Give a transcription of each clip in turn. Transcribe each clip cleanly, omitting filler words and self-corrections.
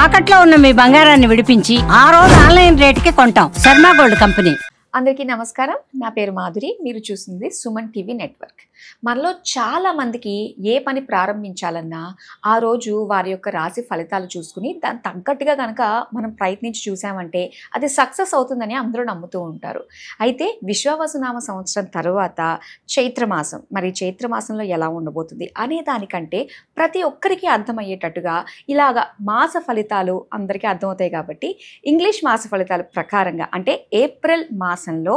తాకట్లో ఉన్న మీ బంగారాన్ని విడిపించి ఆ రోజు ఆన్లైన్ రేటుకి కొంటాం. Sharma gold company. అందరికీ నమస్కారం. నా పేరు మాధురి. మీరు చూస్తుంది సుమన్ టీవీ నెట్వర్క్. మనలో చాలా మందికి ఏ పని ప్రారంభించాలన్నా ఆ రోజు వారి యొక్క రాశి ఫలితాలు చూసుకుని దాని తగ్గట్టుగా కనుక మనం ప్రయత్నించి చూసామంటే అది సక్సెస్ అవుతుందని అందరూ నమ్ముతూ ఉంటారు. అయితే విశ్వావసునామ సంవత్సరం తర్వాత చైత్రమాసం, మరి చైత్రమాసంలో ఎలా ఉండబోతుంది అనే దానికంటే ప్రతి ఒక్కరికి అర్థమయ్యేటట్టుగా ఇలాగా మాస ఫలితాలు అందరికీ అర్థమవుతాయి కాబట్టి ఇంగ్లీష్ మాస ఫలితాల ప్రకారంగా అంటే ఏప్రిల్ మాసంలో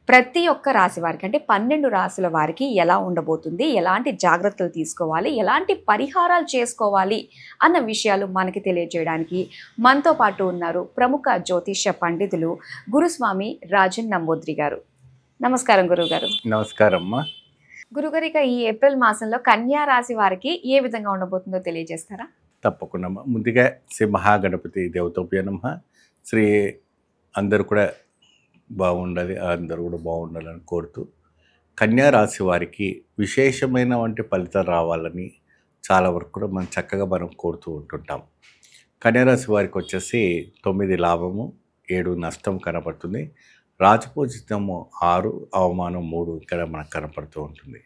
ప్రతి ఒక్క రాశి వారికి అంటే 12 రాశుల వారికి ఎలా ఉండబోతుంది, ఎలాంటి జాగ్రత్తలు తీసుకోవాలి, ఎలాంటి పరిహారాలు చేసుకోవాలి అన్న విషయాలు మనకి తెలియజేయడానికి మనతో పాటు ఉన్నారు ప్రముఖ జ్యోతిష్య పండితులు గురుస్వామి రాజన్ నంబూద్రి గారు. నమస్కారం గురుగారు. నమస్కారం అమ్మా. గురుగారు, ఇక ఈ ఏప్రిల్ మాసంలో కన్యా రాశి వారికి ఏ విధంగా ఉండబోతుందో తెలియజేస్తారా? తప్పకుండా అమ్మా. ముందుగా శ్రీ మహాగణపతి దేవతోభ్యో నమః. శ్రీ అందరూ కూడా బాగుండాలి, అందరూ కూడా బాగుండాలని కోరుతూ కన్యా రాశి వారికి విశేషమైన వంటి ఫలితాలు రావాలని చాలా వరకు కూడా మనం కోరుతూ ఉంటుంటాం. కన్యా రాశి వారికి వచ్చేసి 9 లాభము 7 నష్టం కనపడుతుంది. రాజపూజితము 6, అవమానం 3 ఇక్కడ మనకు కనపడుతూ ఉంటుంది.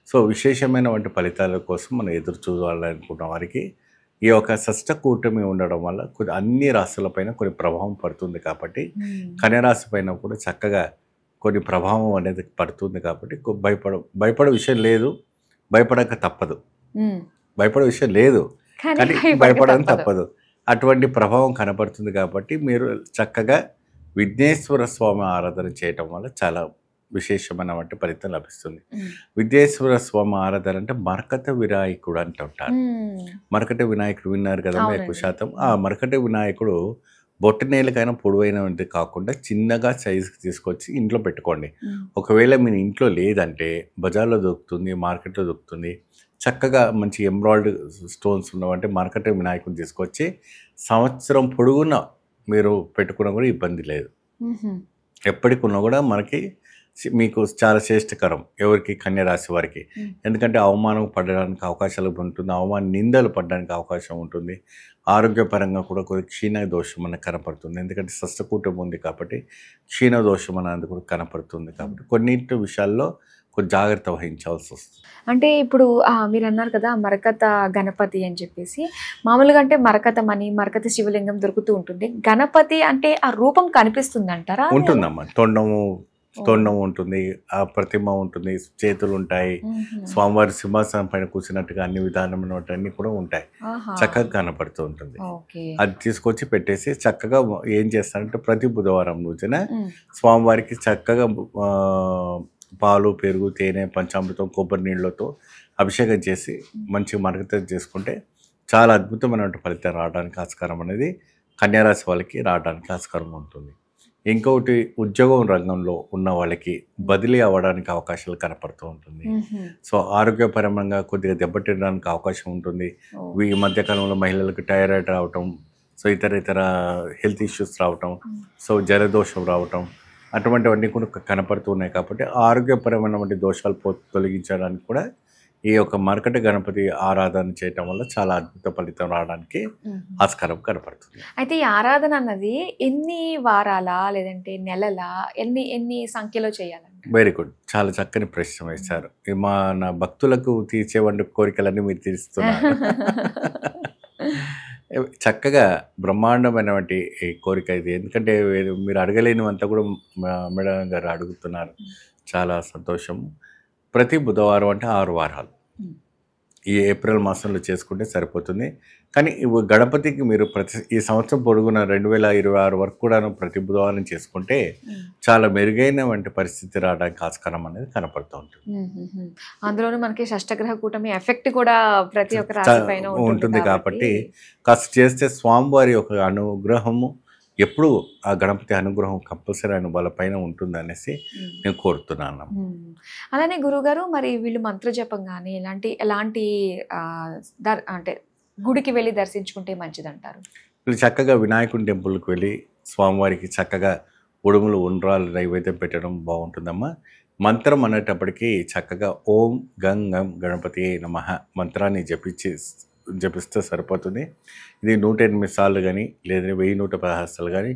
సో విశేషమైన వంటి ఫలితాల కోసం మనం ఎదురు చూడాలనుకున్న వారికి ఈ యొక్క షష్ఠ కూటమి ఉండడం వల్ల అన్ని రాశులపైన కొన్ని ప్రభావం పడుతుంది కాబట్టి కన్యా రాశి పైన కూడా చక్కగా కొన్ని ప్రభావం అనేది పడుతుంది కాబట్టి భయపడే విషయం లేదు, భయపడక తప్పదు. భయపడే విషయం లేదు కానీ భయపడడం తప్పదు. అటువంటి ప్రభావం కనపడుతుంది కాబట్టి మీరు చక్కగా విఘ్నేశ్వర స్వామి ఆరాధన చేయటం వల్ల చాలా విశేషమైన వంటి ఫలితం లభిస్తుంది. విఘ్నేశ్వర స్వామి ఆరాధన అంటే మరకత వినాయకుడు అంటుంటారు. మరకట వినాయకుడు విన్నారు కదా ఎక్కువ శాతం. ఆ మరకట వినాయకుడు బొట్టనేలకైనా పొడవైనది కాకుండా చిన్నగా సైజుకి తీసుకొచ్చి ఇంట్లో పెట్టుకోండి. ఒకవేళ మీ ఇంట్లో లేదంటే బజార్లో దొరుకుతుంది, మార్కెట్లో దొరుకుతుంది. చక్కగా మంచి ఎంబ్రాయిడ్ స్టోన్స్ ఉన్నవంటే మరకట వినాయకుడిని తీసుకొచ్చి సంవత్సరం పొడుగున మీరు పెట్టుకున్నా కూడా ఇబ్బంది లేదు. ఎప్పటికున్నా కూడా మీకు చాలా శ్రేష్టకరం ఎవరికి కన్యా రాశి వారికి. ఎందుకంటే అవమానం పడడానికి అవకాశాలు ఉంటుంది, నిందలు పడడానికి అవకాశం ఉంటుంది. ఆరోగ్యపరంగా కూడా కొద్ది క్షీణ దోషం అనేది కనపడుతుంది. ఎందుకంటే షష్ఠకూటం ఉంది కాబట్టి క్షీణ దోషం అనేది కూడా కనపడుతుంది. కాబట్టి కొన్నింటి విషయాల్లో కొంచెం జాగ్రత్త వహించాల్సి వస్తుంది. అంటే ఇప్పుడు మీరు అన్నారు కదా మరకత గణపతి అని చెప్పేసి, మామూలుగా అంటే మరకతమని మరకత శివలింగం దొరుకుతూ ఉంటుంది. గణపతి అంటే ఆ రూపం కనిపిస్తుంది అంటారా? ఉంటుందమ్మా. తొండం ఉంటుంది, ఆ ప్రతిమ ఉంటుంది, చేతులు ఉంటాయి, స్వామివారి సింహాసనం పైన కూర్చున్నట్టుగా అన్ని విధానమైనవన్నీ కూడా ఉంటాయి. చక్కగా కనపడుతూ ఉంటుంది. అది తీసుకొచ్చి పెట్టేసి చక్కగా ఏం చేస్తారంటే ప్రతి బుధవారం రోజున స్వామివారికి చక్కగా పాలు, పెరుగు, తేనె, పంచామృతం, కొబ్బరి నీళ్ళతో అభిషేకం చేసి మంచిగా మరకత చేసుకుంటే చాలా అద్భుతమైన ఫలితం రావడానికి ఆస్కారం అనేది కన్యా రాశి వాళ్ళకి రావడానికి ఆస్కారం ఉంటుంది. ఇంకొకటి ఉద్యోగం రంగంలో ఉన్న వాళ్ళకి బదిలీ అవ్వడానికి అవకాశాలు కనపడుతూ ఉంటుంది. సో ఆరోగ్యపరంగా కొద్దిగా దెబ్బతినడానికి అవకాశం ఉంటుంది. ఈ మధ్యకాలంలో మహిళలకు థైరాయిడ్ రావటం, సో ఇతర హెల్త్ ఇష్యూస్ రావటం, సో జలదోషం రావటం అటువంటివన్నీ కూడా కనపడుతున్నాయి. కాబట్టి ఆరోగ్యపరమైన దోషాలు తొలగించడానికి కూడా ఈ యొక్క మరకట గణపతి ఆరాధన చేయటం వల్ల చాలా అద్భుత ఫలితం రావడానికి ఆస్కారం కనపడుతుంది. అయితే ఈ ఆరాధన అన్నది ఎన్ని వారాల లేదంటే నెలల ఎన్ని సంఖ్యలో చేయాలంటే? వెరీ గుడ్, చాలా చక్కని ప్రశ్న వేశారు. నా భక్తులకు తీర్చేవంటి కోరికలన్నీ మీరు తీరుస్తున్నారు. చక్కగా బ్రహ్మాండమైనటువంటి కోరిక ఇది. ఎందుకంటే మీరు అడగలేనివంతా కూడా మేడం గారు అడుగుతున్నారు. చాలా సంతోషం. ప్రతి బుధవారం అంటే 6 వారాలు ఈ ఏప్రిల్ మాసంలో చేసుకుంటే సరిపోతుంది. కానీ గణపతికి మీరు ఈ సంవత్సరం పొడుగున 2026 వరకు కూడా ప్రతి బుధవారం చేసుకుంటే చాలా మెరుగైన వంటి పరిస్థితి రావడానికి ఆస్కారం అనేది కనపడుతూ ఉంటుంది. అందులోనూ మనకి షష్ఠగ్రహ కూటమి ఎఫెక్ట్ కూడా ప్రతి ఒక్క రాశి పైన ఉంటుంది కాబట్టి కాస్త చేస్తే స్వామివారి యొక్క అనుగ్రహము ఎప్పుడు ఆ గణపతి అనుగ్రహం కంపల్సరీ ఆయన వాళ్ళ పైన ఉంటుంది అనేసి నేను కోరుతున్నాను. అలానే గురుగారు, మరి వీళ్ళు మంత్రజపం కానీ ఎలాంటి అంటే గుడికి వెళ్ళి దర్శించుకుంటే మంచిదంటారు? వీళ్ళు చక్కగా వినాయకుడి టెంపుల్కి వెళ్ళి స్వామివారికి చక్కగా ఉడుములు ఉండ్రాలు నైవేద్యం పెట్టడం బాగుంటుందమ్మా. మంత్రం అనేటప్పటికీ చక్కగా ఓం గం గం గణపతి నమః మంత్రాన్ని జపించి జపిస్తే సరిపోతుంది. ఇది 108 సార్లు కానీ లేదంటే 1116 సార్లు కానీ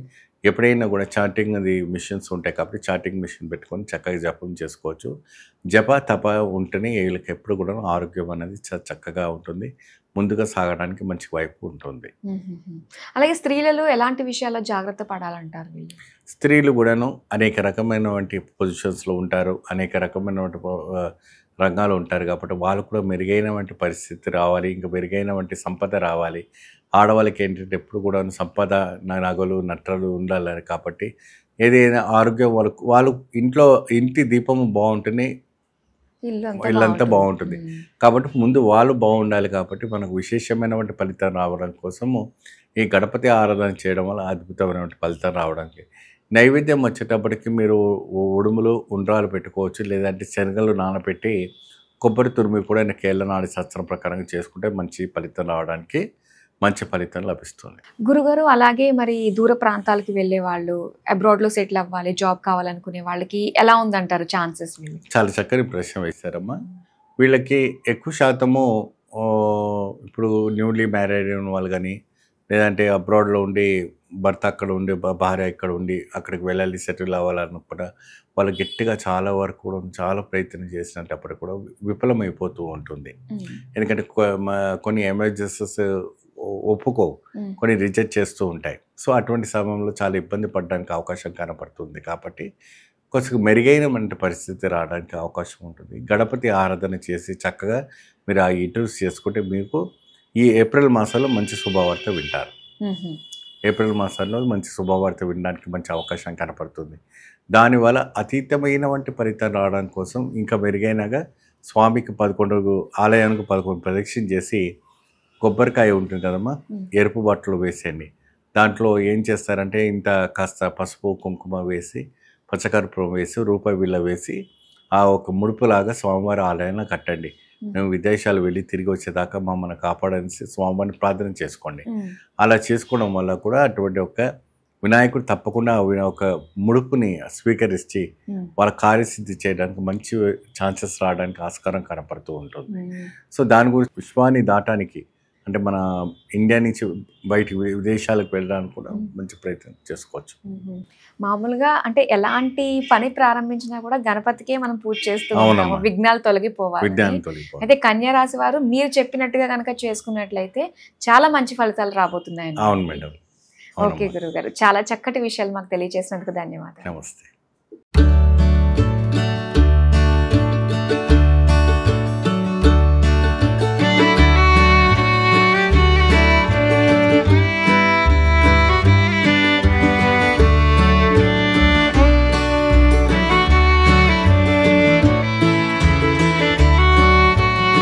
ఎప్పుడైనా కూడా చాటింగ్ అది మిషన్స్ ఉంటాయి కాబట్టి చాటింగ్ మిషన్ పెట్టుకొని చక్కగా జపం చేసుకోవచ్చు. జప తప ఉంటేనే వీళ్ళకి ఎప్పుడు కూడా ఆరోగ్యం అనేది చక్కగా ఉంటుంది, ముందుగా సాగడానికి మంచి వైపు ఉంటుంది. అలాగే స్త్రీలలో ఎలాంటి విషయాల్లో జాగ్రత్త పడాలంటారు వీళ్ళు? స్త్రీలు కూడాను అనేక రకమైనటువంటి పొజిషన్స్లో ఉంటారు, అనేక రకమైనటువంటి రంగాలు ఉంటారు కాబట్టి వాళ్ళు కూడా మెరుగైనటువంటి పరిస్థితి రావాలి, ఇంకా మెరుగైనటువంటి సంపద రావాలి. ఆడవాళ్ళకి ఏంటంటే ఎప్పుడు కూడా సంపద, నగలు, నట్రలు ఉండాలి కాబట్టి ఏదైనా ఆరోగ్యం వాళ్ళు ఇంటి దీపము బాగుంటేనే ఇల్లంతా బాగుంటుంది. కాబట్టి ముందు వాళ్ళు బాగుండాలి కాబట్టి మనకు విశేషమైనటువంటి ఫలితం రావడం కోసము ఈ గణపతి ఆరాధన చేయడం వల్ల అద్భుతమైనటువంటి ఫలితం రావడానికి. నైవేద్యం వచ్చేటప్పటికి మీరు ఉడుములు ఉండ్రాలు పెట్టుకోవచ్చు, లేదంటే శనగలు నానబెట్టి కొబ్బరి తురిమి కూడా కేళ్ళ నాడి శాస్త్రం ప్రకారంగా చేసుకుంటే మంచి ఫలితం రావడానికి మంచి ఫలితం లభిస్తుంది. గురుగారు, అలాగే మరి దూర ప్రాంతాలకు వెళ్ళే వాళ్ళు, అబ్రాడ్లో సెటిల్ అవ్వాలి, జాబ్ కావాలనుకునే వాళ్ళకి ఎలా ఉందంటారు ఛాన్సెస్? చాలా చక్కని ప్రశ్న వేశారమ్మా. వీళ్ళకి ఎక్కువ శాతము ఇప్పుడు న్యూలీ మ్యారీడ్ అయిన వాళ్ళు కానీ, లేదంటే అబ్రాడ్లో ఉండి భర్త అక్కడ ఉండి భార్య ఇక్కడ ఉండి అక్కడికి వెళ్ళాలి, సెటిల్ అవ్వాలనుకున్న వాళ్ళు గట్టిగా చాలా వరకు కూడా చాలా ప్రయత్నం చేసినప్పుడు కూడా విఫలమైపోతూ ఉంటుంది. ఎందుకంటే కొన్ని ఎమర్జెన్సీస్ ఒప్పుకోవు, కొన్ని రిజెక్ట్ చేస్తూ ఉంటాయి. సో అటువంటి సమయంలో చాలా ఇబ్బంది పడడానికి అవకాశం కనపడుతుంది. కాబట్టి కొంచెం మెరుగైన పరిస్థితి రావడానికి అవకాశం ఉంటుంది. గణపతి ఆరాధన చేసి చక్కగా మీరు ఆ ఇంటర్వ్యూస్ చేసుకుంటే మీకు ఈ ఏప్రిల్ మాసంలో మంచి శుభవార్త వింటారు. ఏప్రిల్ మాసంలో మంచి శుభవార్త వినడానికి మంచి అవకాశం కనపడుతుంది. దానివల్ల అతీతమైనటువంటి ఫలితం రావడానికి కోసం ఇంకా మెరుగైనగా స్వామికి 11 ఆలయానికి 11 ప్రదక్షిణ చేసి కొబ్బరికాయ ఉంటుంది కదమ్మా, ఎరుపు బట్టలు వేసేయండి. దాంట్లో ఏం చేస్తారంటే ఇంత కాస్త పసుపు కుంకుమ వేసి, పచ్చకర్పూరం వేసి, రూపాయి బిళ్ళ వేసి ఆ ఒక ముడుపులాగా స్వామివారి ఆలయంలో కట్టండి. మేము విదేశాలు వెళ్ళి తిరిగి వచ్చేదాకా మమ్మల్ని కాపాడనేసి స్వామివారిని ప్రార్థన చేసుకోండి. అలా చేసుకోవడం వల్ల కూడా అటువంటి ఒక వినాయకుడు తప్పకుండా ఒక ముడుపుని స్వీకరించి వాళ్ళ కార్యసిద్ధి చేయడానికి మంచి ఛాన్సెస్ రావడానికి ఆస్కారం కనపడుతూ ఉంటుంది. సో దాని గురించి విశ్వాన్ని దాటానికి అంటే మన ఇండియా నుంచి బయట విదేశాలకు వెళ్ళడానికి కూడా మంచి ప్రయత్నం చేసుకోవచ్చు. మామూలుగా అంటే ఎలాంటి పని ప్రారంభించినా కూడా గణపతికే మనం పూజ చేస్తూ ఉంటాము, విఘ్నాలు తొలగిపోవాలి. అయితే కన్యా రాశి వారు మీరు చెప్పినట్టుగా కనుక చేసుకున్నట్లయితే చాలా మంచి ఫలితాలు రాబోతున్నాయి. అవును మేడం. ఓకే గురువు గారు, చాలా చక్కటి విషయాలు మాకు తెలియజేసినందుకు ధన్యవాదాలు. నమస్తే.